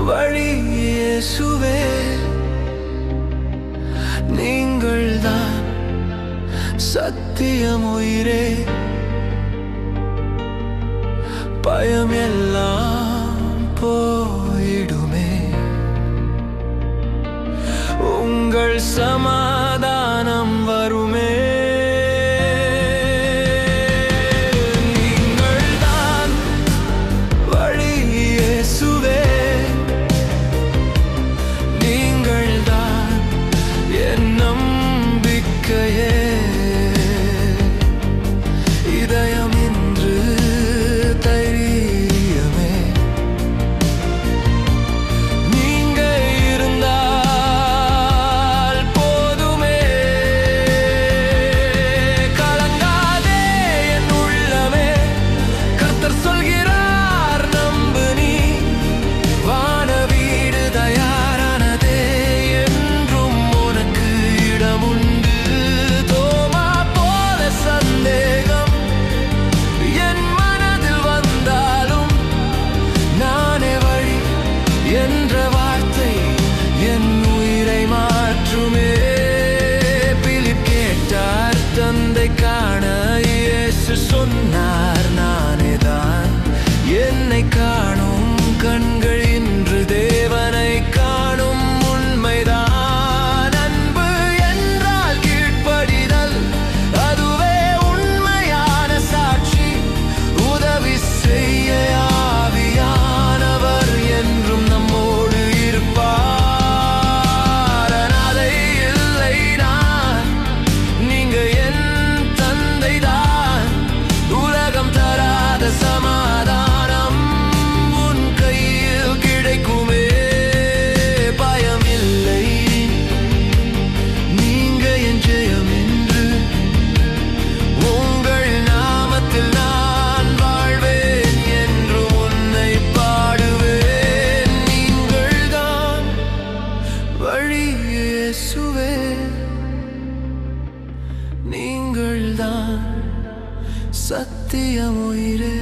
வழி இயேசுவே, நீங்கள்தான் சத்தியம் உயிரே. பயம் எல்லாம் போயிடுமே, உங்கள் சமாதானம் வருமே. நீங்கள்தான் வழி இயேசுவே, நீங்கள்தான் என் நம்பிக்கையே. இதயம் இன்று தைரியமே, நீங்க இருந்தால் போதுமே. கலங்காதே என் உள்ளமே, கர்த்தர் சொல்கிறார் நம்பு நீ. வான வீடு தயாரானதே, என்றும் உனக்கு இடம் உண்டு. தோமா போல சந்தேகம் என் மனதில் வந்தாலும், நானே வழி என்ற வார்த்தை என் உயிரை மாற்றுமே. பிலிப் கேட்டார் தந்தை காண, இயேசு சொன்னார் நானே தான். என்னை காணும் கண்கள் இன்று தேவனை காணும் உண்மைதான். அன்பு என்றால் கீழ்ப்படிதல், அதுவே உண்மையான சாட்சி. உதவி செய்ய ஆவியானவர் என்றும் நம்மோடு இருப்பார். அனாதை இல்லை நான், நீங்க என் தந்தை தான். உலகம் தராத சமாதானம் உன் கையில் கிடைக்குமே. பயம் இல்லை, நீங்க என் ஜெயம் என்று. உங்கள் நாமத்தில் நான் வாழ்வேன் என்று உன்னை பாடுவேன். நீங்கள்தான் வழி இயேசுவே, நீங்கள்தான் சத்தியம் உயிரே.